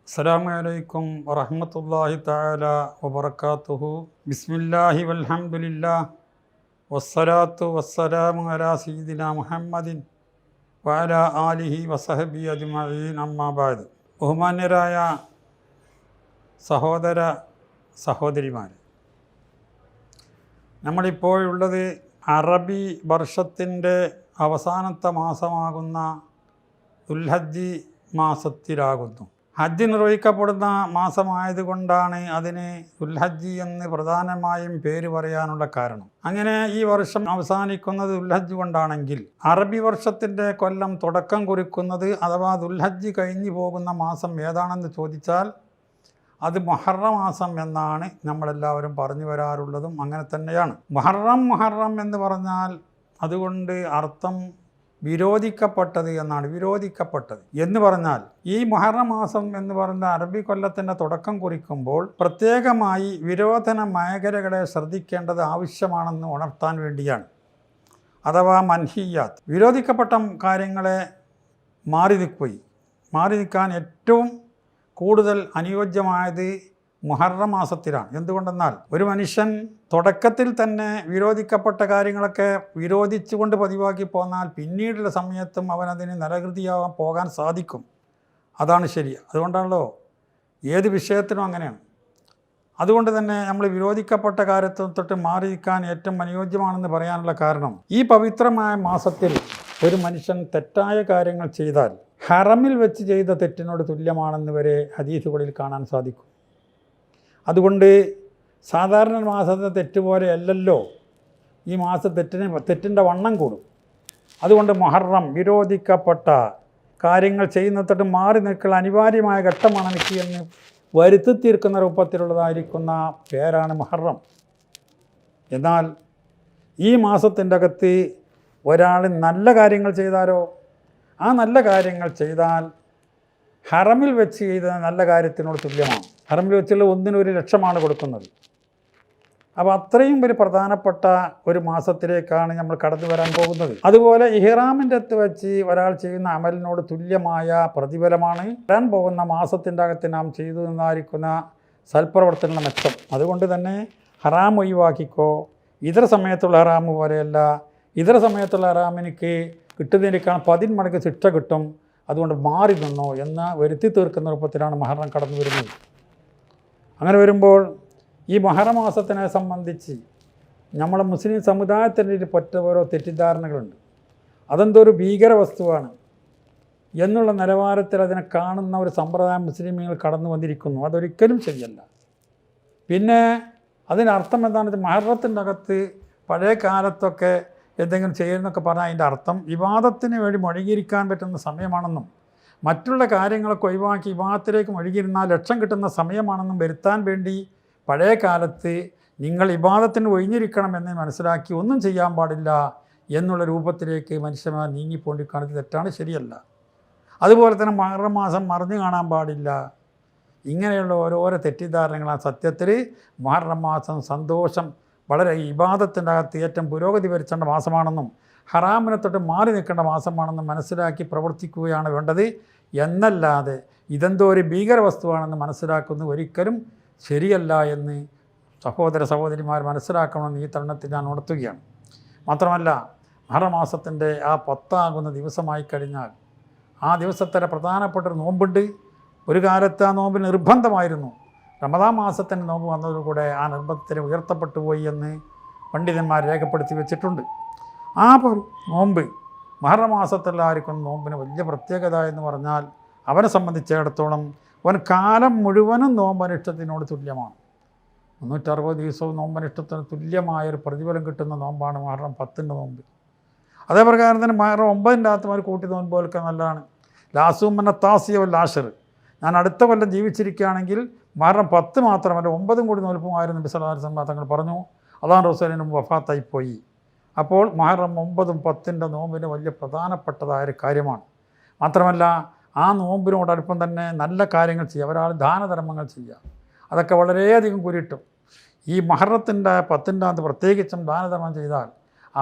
അസ്സലാമു അലൈക്കും വറഹ്മത്തുള്ളാഹി തആല വബറകാതുഹു. ബിസ്മില്ലാഹി വൽഹംദുലില്ലാഹ് വസ്സലാത്തു വസ്സലാമു അലാ സയ്യിദിനാ മുഹമ്മദിൻ വഅലാ ആലിഹി വസഹബിഹി അജ്മഈൻ. അമ്മാ ബഅദ്. ബഹുമാന്യരായ സഹോദര സഹോദരിമാരെ, നമ്മളിപ്പോഴുള്ളത് അറബി വർഷത്തിൻ്റെ അവസാനത്തെ മാസമാകുന്ന ദുൽഹജ്ജ് മാസത്തിലാകുന്നു. ഹജ്ജ് നിർവഹിക്കപ്പെടുന്ന മാസമായതുകൊണ്ടാണ് അതിന് ദുൽഹജ്ജ് എന്ന് പ്രധാനമായും പേര് പറയാനുള്ള കാരണം. അങ്ങനെ ഈ വർഷം അവസാനിക്കുന്നത് ദുൽഹജ്ജ് കൊണ്ടാണെങ്കിൽ അറബി വർഷത്തിൻ്റെ കൊല്ലം തുടക്കം കുറിക്കുന്നത് അഥവാ ദുൽഹജ്ജ് കഴിഞ്ഞു പോകുന്ന മാസം ഏതാണെന്ന് ചോദിച്ചാൽ അത് മുഹറം മാസം എന്നാണ് നമ്മളെല്ലാവരും പറഞ്ഞു വരാറുള്ളതും അങ്ങനെ തന്നെയാണ്. മുഹറം എന്ന് പറഞ്ഞാൽ അതുകൊണ്ട് അർത്ഥം വിരോധിക്കപ്പെട്ടത് എന്നാണ്. വിരോധിക്കപ്പെട്ടത് എന്ന് പറഞ്ഞാൽ ഈ മുഹറം മാസം എന്ന് പറയുന്ന അറബി കൊല്ലത്തിൻ്റെ തുടക്കം കുറിക്കുമ്പോൾ പ്രത്യേകമായി വിരോധന മേഖലകളെ ശ്രദ്ധിക്കേണ്ടത് ആവശ്യമാണെന്ന് ഉണർത്താൻ വേണ്ടിയാണ്. അഥവാ മൻഹിയാത്ത്, വിരോധിക്കപ്പെട്ട കാര്യങ്ങളെ മാറി നിൽക്കാൻ ഏറ്റവും കൂടുതൽ അനുയോജ്യമായത് മുഹറം മാസത്തിലാണ്. എന്തുകൊണ്ടെന്നാൽ ഒരു മനുഷ്യൻ തുടക്കത്തിൽ തന്നെ വിരോധിക്കപ്പെട്ട കാര്യങ്ങളൊക്കെ വിരോധിച്ചുകൊണ്ട് പതിവാക്കി പോന്നാൽ പിന്നീടുള്ള സമയത്തും അവനതിന് നിലകൃതിയാവാൻ പോകാൻ സാധിക്കും. അതാണ് ശരി. അതുകൊണ്ടാണല്ലോ ഏത് വിഷയത്തിനും അങ്ങനെയാണ്. അതുകൊണ്ട് തന്നെ നമ്മൾ വിരോധിക്കപ്പെട്ട കാര്യത്തിൽ തൊട്ട് മാറി നിൽക്കാൻ ഏറ്റവും അനുയോജ്യമാണെന്ന് പറയാനുള്ള കാരണം, ഈ പവിത്രമായ മാസത്തിൽ ഒരു മനുഷ്യൻ തെറ്റായ കാര്യങ്ങൾ ചെയ്താൽ ഹറമിൽ വെച്ച് ചെയ്ത തെറ്റിനോട് തുല്യമാണെന്ന് വരെ ഹദീസുകളിൽ കാണാൻ സാധിക്കും. അതുകൊണ്ട് സാധാരണ മാസത്തെ തെറ്റ് പോലെ അല്ലല്ലോ ഈ തെറ്റിൻ്റെ വണ്ണം കൂടും. അതുകൊണ്ട് മുഹറം വിരോധിക്കപ്പെട്ട കാര്യങ്ങൾ ചെയ്യുന്നതൊട്ട് മാറി നിൽക്കൽ അനിവാര്യമായ ഘട്ടമാണ് എനിക്ക് എന്ന് വരുത്തി തീർക്കുന്ന രൂപത്തിലുള്ളതായിരിക്കുന്ന പേരാണ് മുഹറം. എന്നാൽ ഈ മാസത്തിൻ്റെ അകത്ത് ഒരാൾ നല്ല കാര്യങ്ങൾ ചെയ്താലോ, ആ നല്ല കാര്യങ്ങൾ ചെയ്താൽ ഹറമിൽ വെച്ച് ചെയ്ത നല്ല കാര്യത്തിനോട് തുല്യമാണ്. ഹറമിൽ വെച്ചുള്ള 1,00,000 കൊടുക്കുന്നത്. അപ്പോൾ അത്രയും ഒരു പ്രധാനപ്പെട്ട ഒരു മാസത്തിലേക്കാണ് നമ്മൾ കടന്നു വരാൻ പോകുന്നത്. അതുപോലെ ഇഹ്റാമിൻ്റെ അടുത്ത് വെച്ച് ഒരാൾ ചെയ്യുന്ന അമലിനോട് തുല്യമായ പ്രതിഫലമാണ് വരാൻ പോകുന്ന മാസത്തിൻ്റെ അകത്ത് നാം ചെയ്തു നിന്നായിരിക്കുന്ന സൽപ്രവർത്തന മെച്ചം. അതുകൊണ്ട് തന്നെ ഹറാം ഒഴിവാക്കിക്കോ. ഇതര സമയത്തുള്ള ഹറാം പോലെയല്ല. ഇതര സമയത്തുള്ള ഹറാമിനിക്ക് കിട്ടുന്നതിനേക്കാൾ 10 മടങ്ങ് ശിക്ഷ കിട്ടും. അതുകൊണ്ട് മാറി നിന്നോ എന്ന് വരുത്തി തീർക്കുന്ന രൂപത്തിലാണ് മുഹറം കടന്നു വരുന്നത്. അങ്ങനെ വരുമ്പോൾ ഈ മുഹറം മാസത്തിനെ സംബന്ധിച്ച് നമ്മളെ മുസ്ലിം സമുദായത്തിൻ്റെ പറ്റ ഓരോ തെറ്റിദ്ധാരണകളുണ്ട്. അതെന്തോ ഒരു ഭീകര വസ്തുവാണ് എന്നുള്ള നിലവാരത്തിൽ അതിനെ കാണുന്ന ഒരു സമ്പ്രദായം മുസ്ലിമീങ്ങൾ കടന്നു വന്നിരിക്കുന്നു. അതൊരിക്കലും ശരിയല്ല. പിന്നെ അതിനർത്ഥം എന്താണെന്ന് വെച്ചാൽ മുഹറത്തിൻ്റെ അകത്ത് പഴയ കാലത്തൊക്കെ എന്തെങ്കിലും ചെയ്യുന്നൊക്കെ പറഞ്ഞാൽ അതിൻ്റെ അർത്ഥം ഇബാദത്തിന് വേണ്ടി മുഴുകിയിരിക്കാൻ പറ്റുന്ന സമയമാണെന്നും മറ്റുള്ള കാര്യങ്ങളൊക്കെ ഒഴിവാക്കി ഇബാദത്തിലേക്ക് മുഴുകിയിരുന്നാൽ ലക്ഷം കിട്ടുന്ന സമയമാണെന്നും വരുത്താൻ വേണ്ടി പഴയ കാലത്ത് നിങ്ങൾ ഇബാദത്തിന് ഒഴിഞ്ഞിരിക്കണമെന്ന് മനസ്സിലാക്കി ഒന്നും ചെയ്യാൻ പാടില്ല എന്നുള്ള രൂപത്തിലേക്ക് മനുഷ്യന്മാർ നീങ്ങിപ്പോണ്ടിക്കാണത് തെറ്റാണ്, ശരിയല്ല. അതുപോലെ തന്നെ മുഹറം മാസം മറിഞ്ഞു കാണാൻ പാടില്ല. ഇങ്ങനെയുള്ള ഓരോരോ തെറ്റിദ്ധാരണകളാണ്. സത്യത്തിൽ മുഹറം മാസം സന്തോഷം, വളരെ ഇബാദത്തിൻ്റെ അകത്ത് ഏറ്റവും പുരോഗതി വരുത്തേണ്ട മാസമാണെന്നും ഹറാമിനെ തൊട്ട് മാറി നിൽക്കേണ്ട മാസമാണെന്നും മനസ്സിലാക്കി പ്രവർത്തിക്കുകയാണ് വേണ്ടത്. എന്നല്ലാതെ ഇതെന്തോ ഒരു ഭീകര വസ്തുവാണെന്ന് മനസ്സിലാക്കുന്നത് ഒരിക്കലും ശരിയല്ല എന്ന് സഹോദര സഹോദരിമാർ മനസ്സിലാക്കണമെന്ന് ഈ തരുണത്തിൽ ഞാൻ ഉണർത്തുകയാണ്. മാത്രമല്ല, മുഹറം മാസത്തിൻ്റെ ആ 10 ദിവസമായി കഴിഞ്ഞാൽ ആ ദിവസത്തിലെ പ്രധാനപ്പെട്ടൊരു നോമ്പുണ്ട്. ഒരു കാലത്ത് ആ നോമ്പ് നിർബന്ധമായിരുന്നു. റമദാൻ മാസത്തിൻ്റെ നോമ്പ് വന്നതോടുകൂടെ ആ നിർബന്ധത്തിന് ഉയർത്തപ്പെട്ടു പോയി എന്ന് പണ്ഡിതന്മാർ രേഖപ്പെടുത്തി വെച്ചിട്ടുണ്ട്. ആ നോമ്പ് മുഹറം മാസത്തിലായിരിക്കും നോമ്പിന് വലിയ പ്രത്യേകത എന്ന് പറഞ്ഞാൽ അവനെ സംബന്ധിച്ചിടത്തോളം അവൻ കാലം മുഴുവനും നോമ്പനിഷ്ടത്തിനോട് തുല്യമാണ്. 360 ദിവസവും നോമ്പനിഷ്ടത്തിന് തുല്യമായൊരു പ്രതിഫലം കിട്ടുന്ന നോമ്പാണ് മുഹറം 10 നോമ്പ്. അതേപ്രകാരം തന്നെ മുഹറം 9 കൂട്ടി നോമ്പുകൾക്ക് നല്ലതാണ്. ലാസൂമന്ന താസിയോ ലാഷർ, ഞാൻ അടുത്ത കൊല്ലം ജീവിച്ചിരിക്കുകയാണെങ്കിൽ മുഹറം 10 മാത്രമല്ല 9 കൂടി നോൽപ്പുമായിരുന്നു നബി സല്ലല്ലാഹു അലൈഹി വസല്ലം തങ്ങൾ പറഞ്ഞു. അല്ലാഹു റസൂലിനും വഫാത്തായിപ്പോയി. അപ്പോൾ മുഹറം 9ഉം 10ൻ്റെ നോമ്പിന് വലിയ പ്രധാനപ്പെട്ടതായൊരു കാര്യമാണ്. മാത്രമല്ല ആ നോമ്പിനോടടുപ്പം തന്നെ നല്ല കാര്യങ്ങൾ ചെയ്യുക, ഒരാൾ ദാനധർമ്മങ്ങൾ ചെയ്യുക, അതൊക്കെ വളരെയധികം കുരിട്ടും. ഈ മുഹറത്തിൻ്റെ 10ാം പ്രത്യേകിച്ചും ദാനധർമ്മം ചെയ്താൽ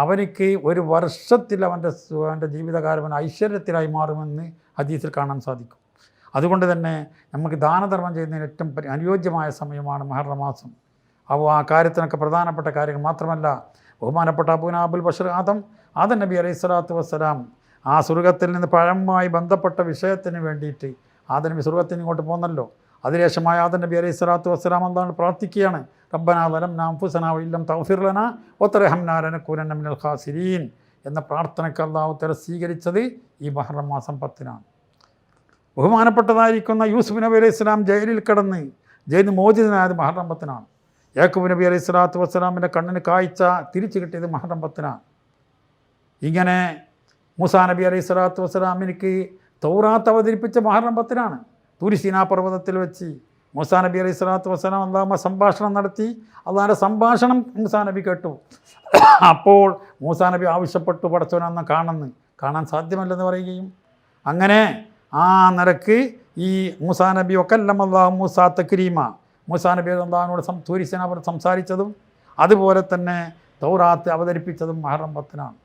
അവനിക്ക് ഒരു വർഷത്തിൽ അവൻ്റെ ജീവിതകാലം ഐശ്വര്യത്തിലായി മാറുമെന്ന് ഹദീസിൽ കാണാൻ സാധിക്കും. അതുകൊണ്ട് തന്നെ നമുക്ക് ദാനധർമ്മം ചെയ്യുന്നതിന് ഏറ്റവും അനുയോജ്യമായ സമയമാണ് മുഹറം മാസം. അപ്പോൾ ആ കാര്യത്തിനൊക്കെ പ്രധാനപ്പെട്ട കാര്യങ്ങൾ മാത്രമല്ല, ബഹുമാനപ്പെട്ട അബുൽ ബഷർ ആദം നബി അലൈഹി സ്വലാത്തു വസ്സലാം ആ സ്വർഗത്തിൽ നിന്ന് പഴമായി ബന്ധപ്പെട്ട വിഷയത്തിന് വേണ്ടിയിട്ട് ആദം നബി സ്വർഗത്തിൽ നിന്ന് ഇങ്ങോട്ട് പോന്നല്ലോ. അതിനുശേഷമായ ആദം നബി അലൈഹി സ്വലാത്തു വസ്സലാം എന്താണ് പ്രാർത്ഥിക്കുകയാണ്, റബ്ബനാ വലംനാ അൻഫുസനാ വഇല്ലം തഗ്ഫിർ ലനാ വതർഹംനാ ലനകൂനന്ന മിനൽ ഖാസിരീൻ എന്ന പ്രാർത്ഥനയ്ക്ക് അല്ലാഹു തആല സ്വീകരിച്ചത് ഈ മുഹറം മാസം 10-നാണ്. ബഹുമാനപ്പെട്ടതായിരിക്കുന്ന യൂസുഫ് നബി അലൈഹി സ്വലാം ജയിലിൽ കിടന്ന് ജയിലിൽ മോചിതനായത് മുഹറം 10-നാണ്. യാക്കൂബ് നബി അലൈഹി സ്വലാത്തു വസ്സലാമിൻ്റെ കണ്ണിന് കാഴ്ച തിരിച്ചു കിട്ടിയത് മുഹറം 10-നാണ്. ഇങ്ങനെ മൂസാ നബി അലൈഹി സ്വലാത്തു വസ്സലാമിനിക്ക് തൗറാത്ത് അവതരിപ്പിച്ച മുഹറം 10-നാണ്. തൂരി സീനാ പർവ്വതത്തിൽ വെച്ച് മൂസാ നബി അലൈഹി സ്വലാത്തു വസ്സലാം അല്ലാഹുമ്മ സംഭാഷണം നടത്തി. അള്ളാഹിൻ്റെ സംഭാഷണം മൂസാ നബി കേട്ടു. അപ്പോൾ മൂസാ നബി ആവശ്യപ്പെട്ടു, പടച്ചവനൊന്ന് കാണാൻ സാധ്യമല്ലെന്ന് പറയുകയും അങ്ങനെ ആ നിലക്ക് ഈ മൂസാ നബി വകല്ലമല്ലാഹു മൂസാ തക്രീമ, മൂസാ നബി അള്ളാഹിനോട് തൂരി സീനാ പർവ്വതത്തിൽ സംസാരിച്ചതും അതുപോലെ തന്നെ തൗറാത്ത് അവതരിപ്പിച്ചതും മുഹറം 10-നാണ്.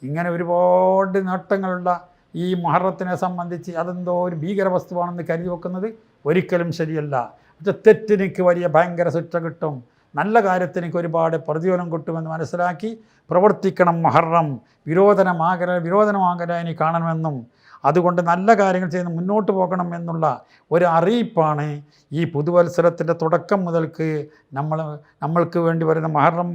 ഇങ്ങനെ ഒരുപാട് നേട്ടങ്ങളുള്ള ഈ മുഹറത്തിനെ സംബന്ധിച്ച് അതെന്തോ ഒരു ഭീകര വസ്തുവാണെന്ന് കരുതി വെക്കുന്നത് ഒരിക്കലും ശരിയല്ല. പക്ഷെ തെറ്റിനിക്ക് വലിയ ഭയങ്കര ശിക്ഷ കിട്ടും, നല്ല കാര്യത്തിനിക്ക് ഒരുപാട് പ്രതിഫലം കിട്ടുമെന്ന് മനസ്സിലാക്കി പ്രവർത്തിക്കണം. മുഹറം വിരോധനമാകരാനി കാണണമെന്നും അതുകൊണ്ട് നല്ല കാര്യങ്ങൾ ചെയ്ത് മുന്നോട്ട് പോകണം എന്നുള്ള ഒരു അറിയിപ്പാണ് ഈ പുതുവത്സരത്തിൻ്റെ തുടക്കം മുതൽക്ക് നമ്മൾക്ക് വേണ്ടി വരുന്ന മുഹറം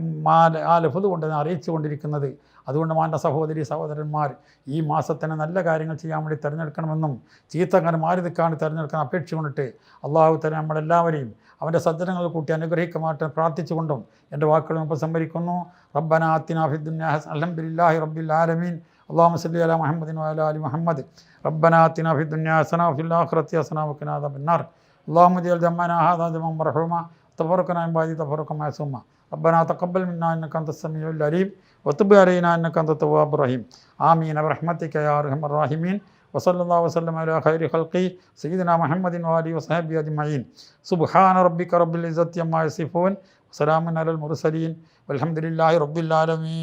ലഫ്ദ് കൊണ്ട് അറിയിച്ചു കൊണ്ടിരിക്കുന്നത്. അതുകൊണ്ട് മാൻ്റെ സഹോദരന്മാർ ഈ മാസത്തിന് നല്ല കാര്യങ്ങൾ ചെയ്യാൻ വേണ്ടി തിരഞ്ഞെടുക്കണമെന്നും ചീത്തങ്ങനെ മാറി നിൽക്കാൻ തിരഞ്ഞെടുക്കാൻ അപേക്ഷ കൊണ്ടിട്ട് അള്ളാഹു തന്നെ നമ്മളെല്ലാവരെയും അവൻ്റെ സജ്ജനങ്ങൾ കൂട്ടി അനുഗ്രഹിക്കമാട്ടെ പ്രാർത്ഥിച്ചുകൊണ്ടും എൻ്റെ വാക്കുകൾ ഉപസംഹരിക്കുന്നു. റബ്ബനാ ആതിനാ ഫിദ്ദുനിയാ ഹസനത്തൻ അൽഹംദുലില്ലാഹി റബ്ബിൽ ആലമീൻ اللهم صل على محمد وعلى ال محمد ربنا آتنا في الدنيا حسنة وفي الآخرة حسنة وقنا عذاب النار اللهم اجعل جمعنا هذا جمعا مرحوما تفرقنا من بعده تفرقا معصوما ربنا تقبل منا إنك أنت السميع العليم وتب علينا إنك أنت التواب الرحيم آمين برحمتك يا أرحم الراحمين وصلى الله وسلم على خير خلقه سيدنا محمد وآله وصحبه أجمعين سبحان ربك رب العزة عما يصفون وسلام على المرسلين والحمد لله رب العالمين.